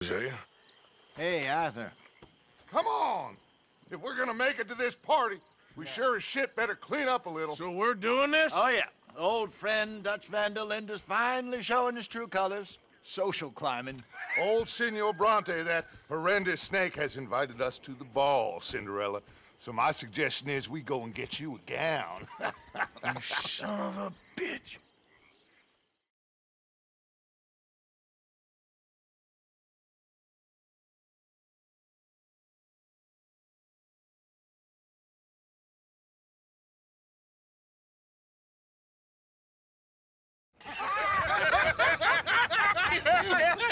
Jose? Hey, Arthur. Come on! If we're gonna make it to this party, we sure as shit better clean up a little. So we're doing this? Oh, yeah. Old friend Dutch Van der Linde's finally showing his true colors. Social climbing. Old Senor Bronte, that horrendous snake, has invited us to the ball, Cinderella. So my suggestion is we go and get you a gown. You son of a bitch.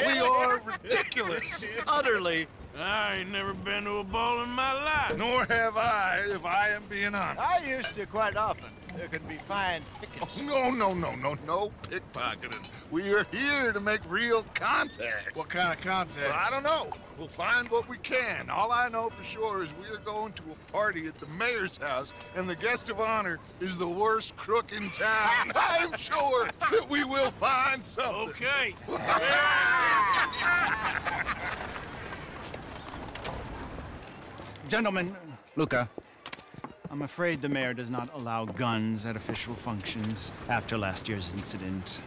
We are ridiculous. Utterly. I ain't never been to a ball in my life. Nor have I, if I am being honest. I used to quite often. There can be fine pickings. No pickpocketing. We are here to make real contact. What kind of contact? Well, I don't know. We'll find what we can. All I know for sure is we are going to a party at the mayor's house, and the guest of honor is the worst crook in town. I'm sure that we will find something. Okay. Gentlemen, Luca, I'm afraid the mayor does not allow guns at official functions after last year's incident.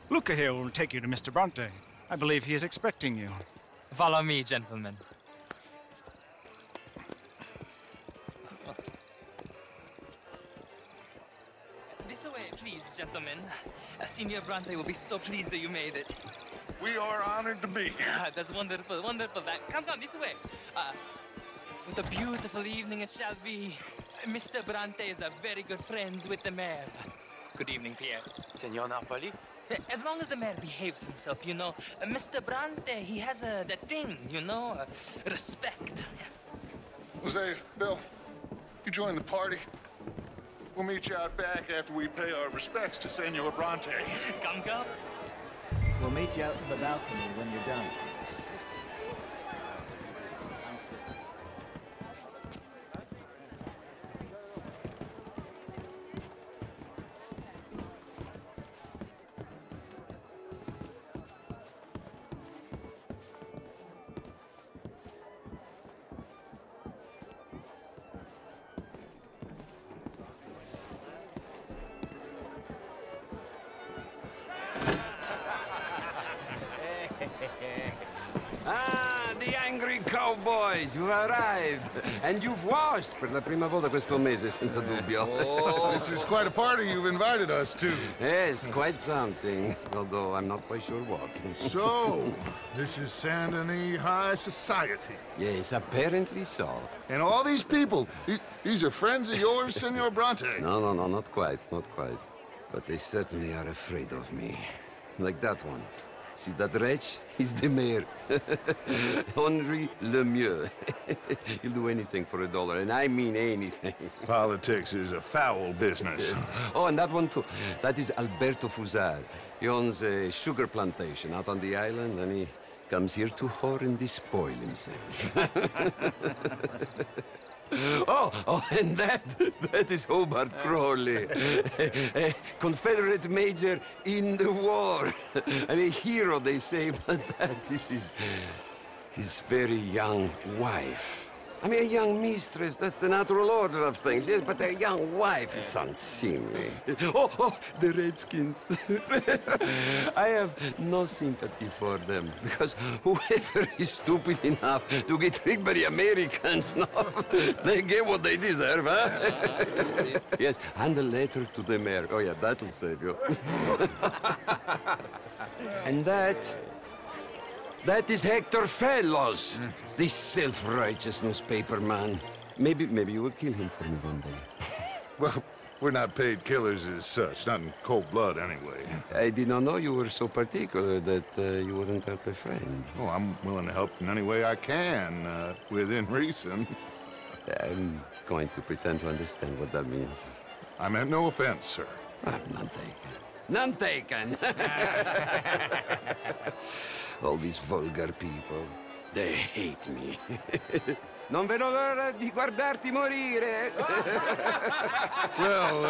Luca here will take you to Mr. Bronte. I believe he is expecting you. Follow me, gentlemen. This way, please, gentlemen. Senior Bronte will be so pleased that you made it. We are honored to be here. That's wonderful, wonderful. Come, this way. What a beautiful evening it shall be. Mr. Bronte is a very good friends with the mayor. Good evening, Pierre. Senor Napoli? As long as the mayor behaves himself, you know. Mr. Bronte, he has that thing, you know, respect. Jose, Bill, you join the party. We'll meet you out back after we pay our respects to Senor Bronte. Come. We'll meet you out in the balcony when you're done. Ah, the angry cowboys, you've arrived. And you've washed per la prima volta questo mese, senza dubbio. This is quite a party you've invited us to. Yes, quite something. Although I'm not quite sure what. So, this is Saint Denis High Society. Yes, apparently so. And all these people, these are friends of yours, Senor Bronte? No, not quite, not quite. But they certainly are afraid of me. Like that one. See that wretch? He's the mayor. Henri Lemieux. He'll do anything for $1, and I mean anything. Politics is a foul business. Yes. Oh, and that one too. That is Alberto Fusar. He owns a sugar plantation out on the island, and he comes here to whore and despoil himself. Oh, and that is Hobart Crawley, a Confederate major in the war. I mean, a hero, they say, but that is his very young wife. I mean, a young mistress, that's the natural order of things, yes, but a young wife is unseemly. Oh, the Redskins. I have no sympathy for them, because whoever is stupid enough to get tricked by the Americans, no, they get what they deserve, huh? Yes, and a letter to the mayor. Oh, yeah, that'll save you. And that is Hector Fellows. This self-righteous newspaper man. Maybe you will kill him for me one day. Well, we're not paid killers as such, not in cold blood anyway. I did not know you were so particular that you wouldn't help a friend. Oh, I'm willing to help in any way I can, within reason. I'm going to pretend to understand what that means. I meant no offense, sir. None taken. None taken! All these vulgar people, they hate me. Non vedo l'ora di guardarti morire. Well,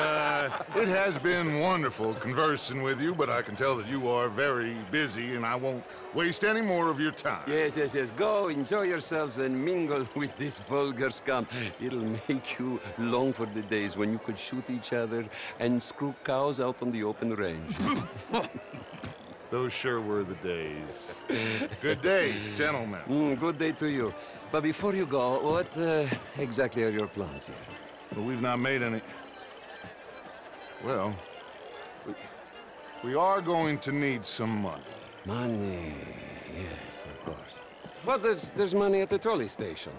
it has been wonderful conversing with you, but I can tell that you are very busy, and I won't waste any more of your time. Yes, yes, yes. Go, enjoy yourselves and mingle with this vulgar scum. It'll make you long for the days when you could shoot each other and screw cows out on the open range. Those sure were the days. Good day, gentlemen. Good day to you. But before you go, what exactly are your plans here? Well, we've not made any... Well, we are going to need some money. Money, yes, of course. Well, there's money at the trolley station.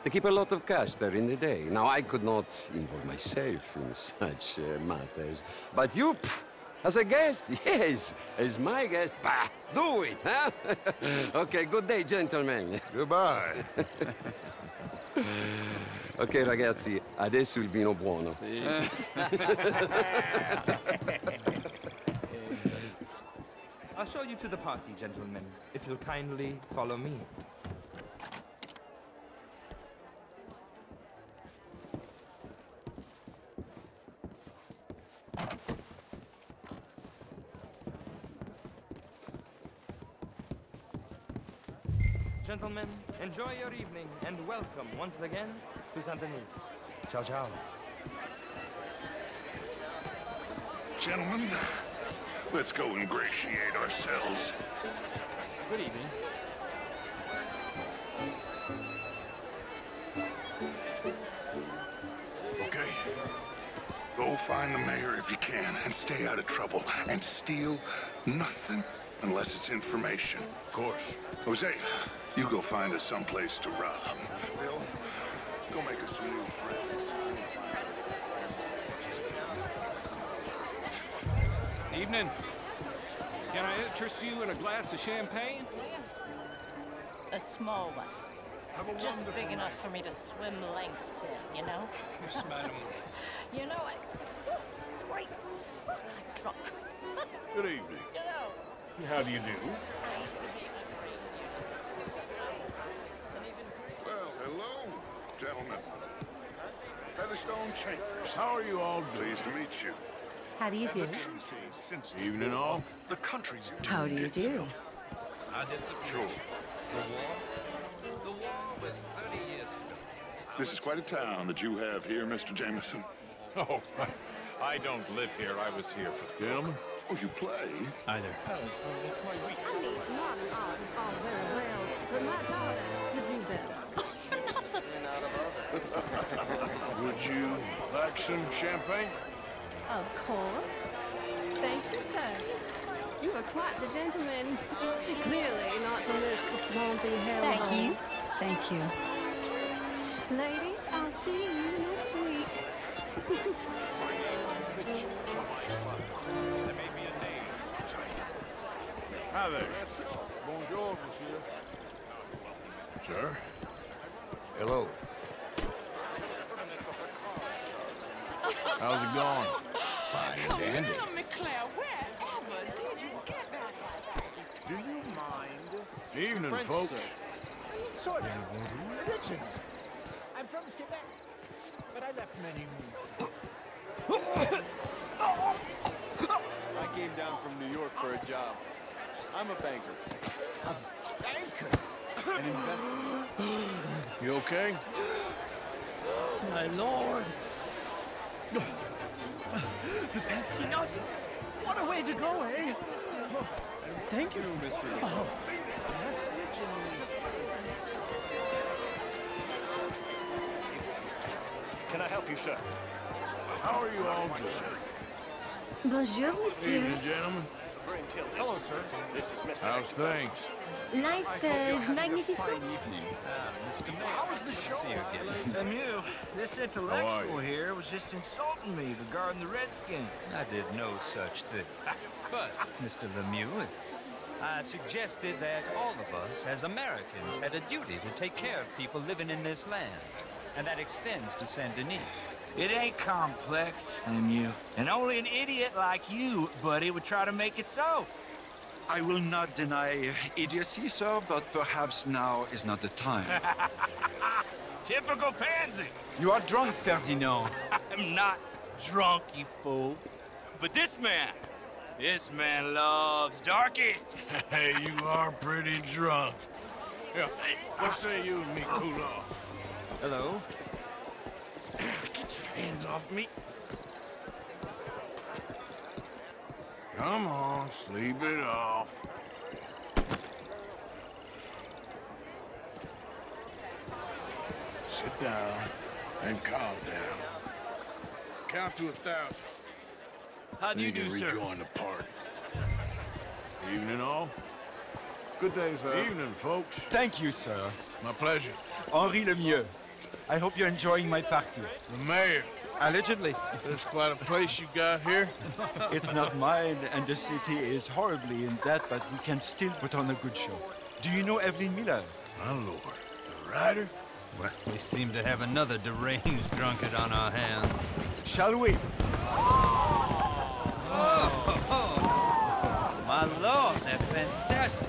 They keep a lot of cash there in the day. Now, I could not involve myself in such matters. But you, as a guest, yes, as my guest, bah, do it, huh? Okay, good day, gentlemen. Goodbye. Ok, ragazzi, adesso il vino buono. I'll show you to the party, gentlemen, if you'll kindly follow me. Gentlemen, enjoy your evening and welcome once again to Saint-Denis. Ciao, ciao. Gentlemen, let's go ingratiate ourselves. Good evening. Okay. Go find the mayor if you can and stay out of trouble. And steal nothing unless it's information. Of course. Jose, you go find us someplace to rob. Bill, go make us some new friends. Evening. Can I interest you in a glass of champagne? A small one. Just big enough for me to swim lengths in, you know? Yes, madam. You know, great fuck, I'm drunk. Good evening. You know, How do you do? I used to be in a dream, and even Well, hello, gentlemen. Featherstone Chambers. How are you all doing? Pleased to meet you. How do you do? Truth is, since evening all, the country's How do you do? I disagree. Sure. The war was 30 years ago. This is quite a town that you have here, Mr. Jameson. Oh, I don't live here. I was here for the gentlemen. Oh, you play? Either. I mean, modern art is all very well, but my daughter could do better. oh, you're not so... Would you like some champagne? Of course. Thank you, sir. You are quite the gentleman. Clearly not from this swampy hellhole. Thank you. Thank you. Ladies, I'll see you next week. Hi there. Bonjour, monsieur. Sir? Hello. How's it going? Fine and dandy. Wherever did you get that? Do you mind? Evening, folks. Sort of. Original. I'm from Quebec, but I left many moons. I came down from New York for a job. I'm a banker. A banker? An investor. You okay? My lord. The pesky nut. What a way to go, eh? Thank you, Mr. Oh. Can I help you, sir? How are you all doing? Bonjour, monsieur. Evening, gentlemen. Hello, sir. This is Mr. How's things? Life is magnificent. Evening. Mr. Mayor. How was the show? See you again. Lemieux, this How are intellectual you? here was just insulting me regarding the Redskins. I did no such thing. But, Mr. Lemieux, I suggested that all of us, as Americans, had a duty to take care of people living in this land. And that extends to Saint-Denis. It ain't complex, Lemieux. And only an idiot like you, buddy, would try to make it so. I will not deny idiocy, sir, but perhaps now is not the time. Typical pansy. You are drunk, Ferdinand. I'm not drunk, you fool. But this man loves darkies. Hey, you are pretty drunk. Yeah, what say you and me cool off? Hello? Get your hands off me. Come on, sleep it off. Sit down and calm down. Count to 1,000. How do you do, can sir? rejoin the party. Evening, all. Good day, sir. Evening, folks. Thank you, sir. My pleasure. Henri Lemieux. I hope you're enjoying my party. The mayor. Allegedly. That's quite a place you got here. It's not mine, and the city is horribly in debt, but we can still put on a good show. Do you know Evelyn Miller? My lord. The writer? Well, we seem to have another deranged drunkard on our hands. Shall we? Oh, my lord, they're fantastic.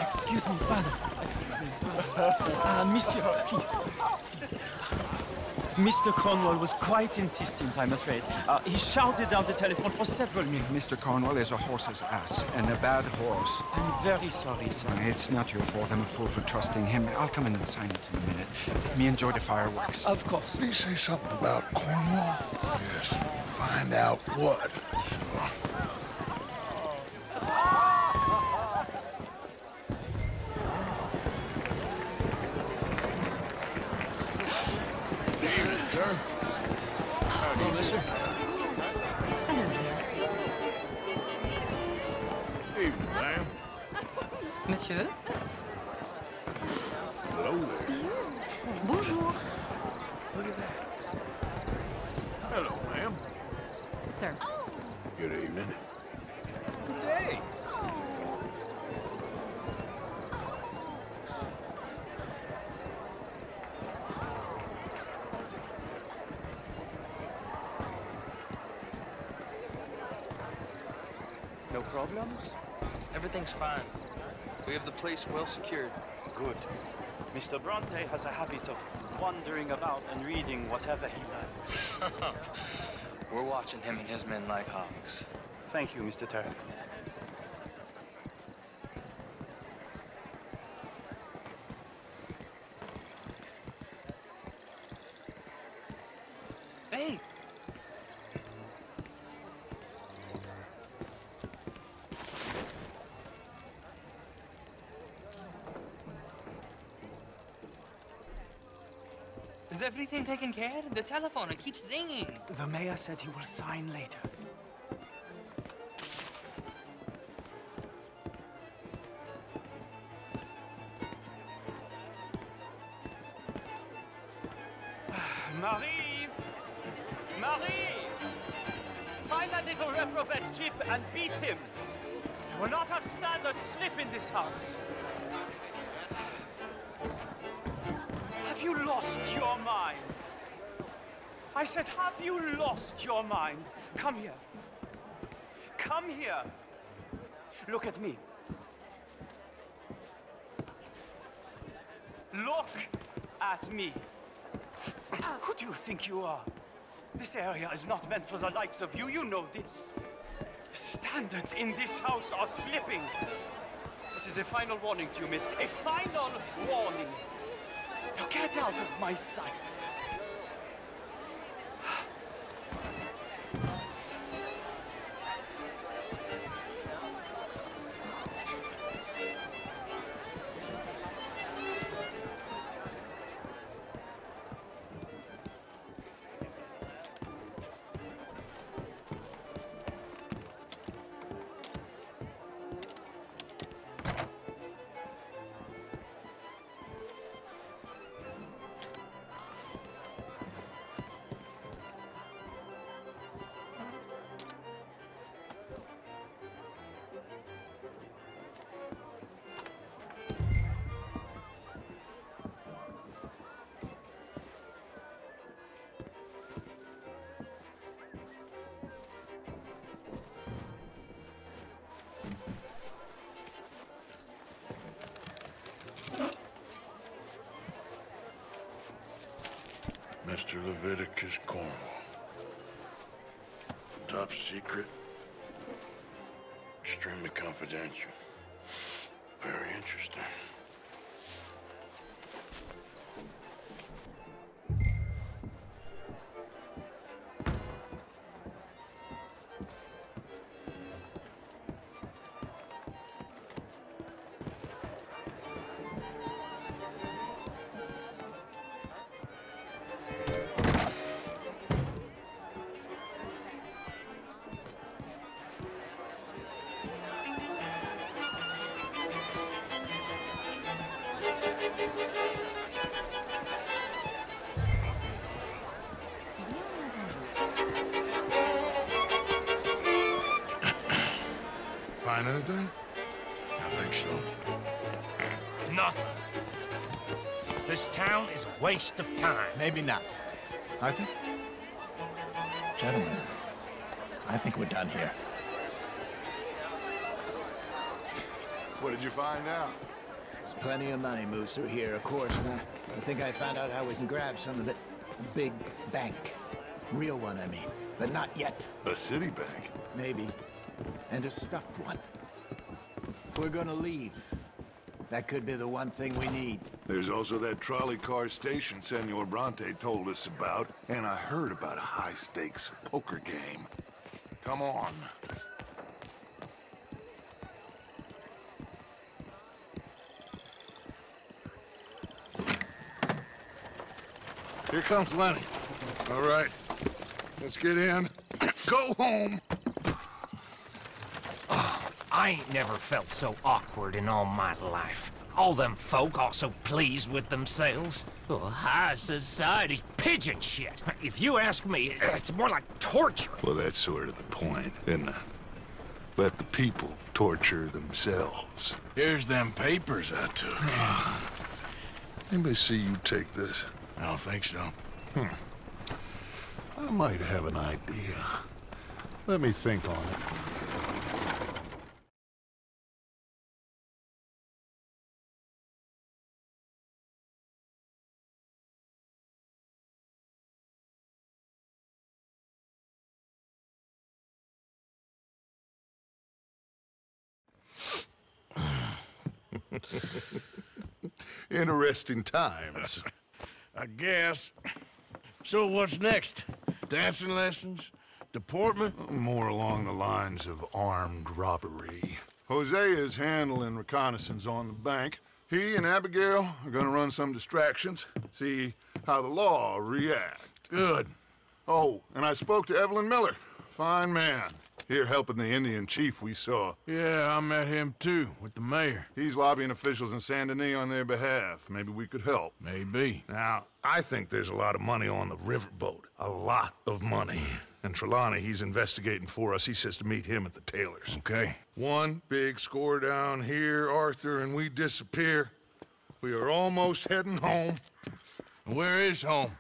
Excuse me, pardon. Excuse me, pardon. Monsieur, please. Mr. Cornwall was quite insistent, I'm afraid. He shouted down the telephone for several minutes. Mr. Cornwall is a horse's ass, and a bad horse. I'm very sorry, sir. It's not your fault. I'm a fool for trusting him. I'll come in and sign it in a minute. Let me enjoy the fireworks. Of course. Did he say something about Cornwall? Yes. Find out what. Sure. Evening, sir. Howdy, mister. Evening, ma'am. Monsieur? Hello there. Bonjour. Look at that. Hello, ma'am. Sir. Good evening. Good day. No problems? Everything's fine. We have the place well secured. Good. Mr. Bronte has a habit of wandering about and reading whatever he likes. We're watching him and his men like hawks. Thank you, Mr. Turner. Hey! Is everything taken care of? The telephone, it keeps ringing. The mayor said he will sign later. Marie! Marie! Find that little reprobate Chip and beat him. You will not have standard slip in this house. Have you lost your mind? I said, have you lost your mind? Come here. Come here. Look at me. Look at me. Who do you think you are? This area is not meant for the likes of you. You know this. Standards in this house are slipping. This is a final warning to you, miss. A final warning. Now get out of my sight. Mr. Leviticus Cornwall. Top secret. Extremely confidential. Very interesting. Find anything? I think so. Nothing. This town is a waste of time. Maybe not. Arthur? Gentlemen, I think we're done here. What did you find out? There's plenty of money moves through here, of course, and I think I found out how we can grab some of it. A big bank. Real one, I mean. But not yet. A city bank? Maybe. And a stuffed one. If we're gonna leave, that could be the one thing we need. There's also that trolley car station Senor Bronte told us about, and I heard about a high-stakes poker game. Come on. Here comes Lenny. All right, let's get in. Go home. I ain't never felt so awkward in all my life. All them folk all so pleased with themselves. Oh, high society's pigeon shit. If you ask me, it's more like torture. Well, that's sort of the point, isn't it? Let the people torture themselves. Here's them papers I took. Anybody see you take this? I don't think so. I might have an idea. Let me think on it. Interesting times. I guess. So what's next? Dancing lessons? Deportment? More along the lines of armed robbery. Jose is handling reconnaissance on the bank. He and Abigail are gonna run some distractions, see how the law react. Good. Oh, and I spoke to Evelyn Miller. Fine man. Here helping the Indian chief we saw. Yeah, I met him too, with the mayor. He's lobbying officials in Saint Denis on their behalf. Maybe we could help. Maybe. Now, I think there's a lot of money on the riverboat. A lot of money. And Trelawney, he's investigating for us. He says to meet him at the Taylor's. Okay. One big score down here, Arthur, and we disappear. We are almost heading home. Where is home?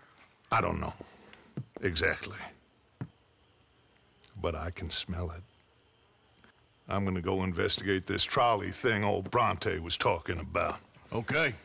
I don't know. Exactly. But I can smell it. I'm gonna go investigate this trolley thing old Bronte was talking about. Okay.